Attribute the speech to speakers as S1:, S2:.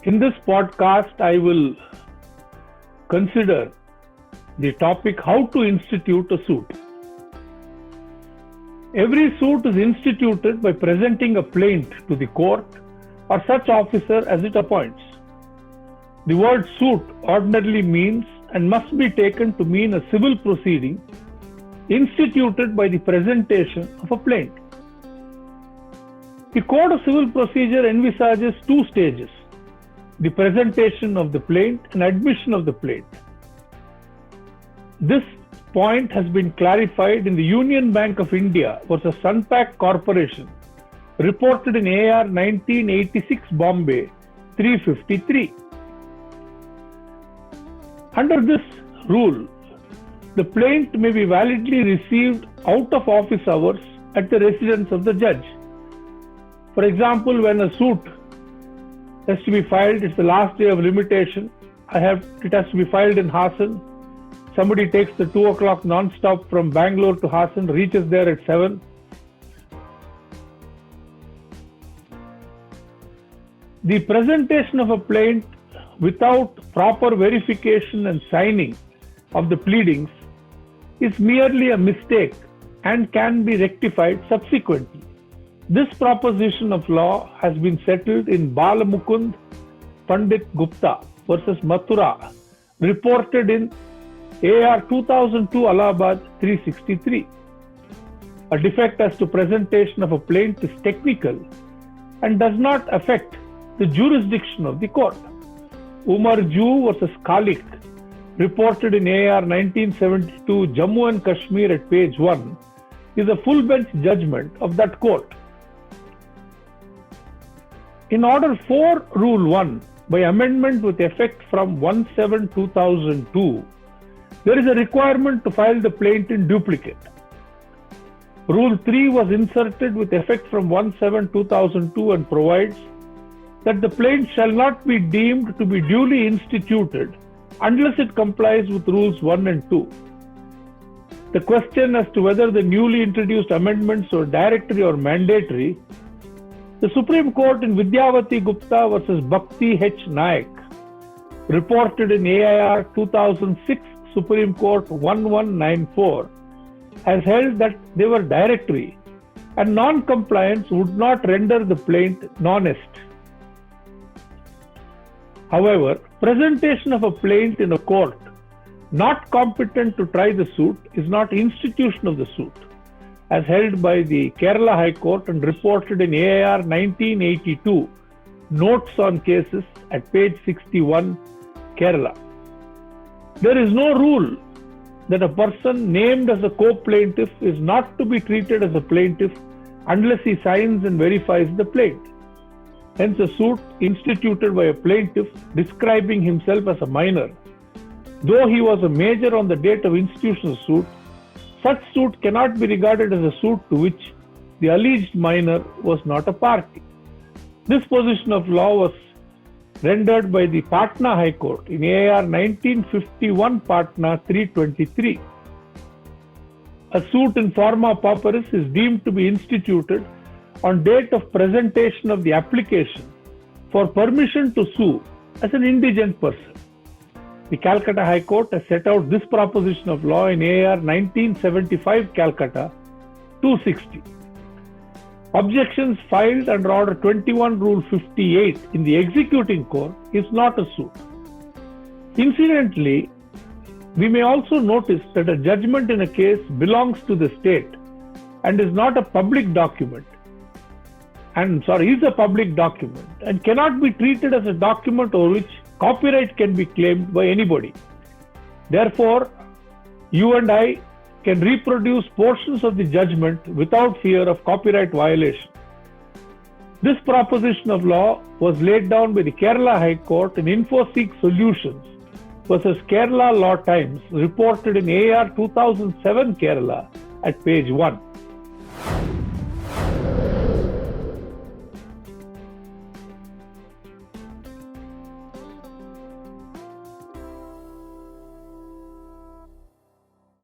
S1: In this podcast, I will consider the topic how to institute a suit. Every suit is instituted by presenting a plaint to the court or such officer as it appoints. The word suit ordinarily means and must be taken to mean a civil proceeding instituted by the presentation of a plaint. The Code of Civil Procedure envisages two stages: the presentation of the plaint and admission of the plaint. This point has been clarified in the Union Bank of India versus Sunpack Corporation, reported in AR 1986 Bombay 353. Under this rule, the plaint may be validly received out of office hours at the residence of the judge. For example, when a suit has to be filed, it's the last day of limitation. It has to be filed in Hassan. Somebody takes the 2 o'clock non-stop from Bangalore to Hassan, reaches there at 7. The presentation of a plaint without proper verification and signing of the pleadings is merely a mistake and can be rectified subsequently. This proposition of law has been settled in Balamukund Pandit Gupta versus Mathura, reported in AR 2002 Allahabad 363. A defect as to presentation of a plaint is technical and does not affect the jurisdiction of the court. Umar Ju versus Khalik, reported in AR 1972 Jammu and Kashmir at page 1, is a full bench judgment of that court. In Order 4, Rule 1, by amendment with effect from 1/7/2002, there is a requirement to file the plaint in duplicate. Rule 3 was inserted with effect from 1/7/2002 and provides that the plaint shall not be deemed to be duly instituted unless it complies with Rules 1 and 2. The question as to whether the newly introduced amendments were directory or mandatory, the Supreme Court in Vidyavati Gupta versus Bhakti H. Naik, reported in AIR 2006 Supreme Court 1194, has held that they were directory and non-compliance would not render the plaint non-est. However, presentation of a plaint in a court not competent to try the suit is not institution of the suit, as held by the Kerala High Court and reported in AIR 1982, Notes on Cases at page 61, Kerala. There is no rule that a person named as a co-plaintiff is not to be treated as a plaintiff unless he signs and verifies the plaint. Hence, a suit instituted by a plaintiff describing himself as a minor, though he was a major on the date of institution of suit, such suit cannot be regarded as a suit to which the alleged minor was not a party. This position of law was rendered by the Patna High Court in AR 1951 Patna 323. A suit in forma pauperis is deemed to be instituted on date of presentation of the application for permission to sue as an indigent person. The Calcutta High Court has set out this proposition of law in AR 1975 Calcutta 260. Objections filed under Order 21 Rule 58 in the executing court is not a suit. Incidentally, we may also notice that a judgment in a case belongs to the state and is not a public document. Is a public document and cannot be treated as a document over which copyright can be claimed by anybody. Therefore, you and I can reproduce portions of the judgment without fear of copyright violation. This proposition of law was laid down by the Kerala High Court in InfoSeek Solutions versus Kerala Law Times, reported in AR 2007 Kerala at page 1.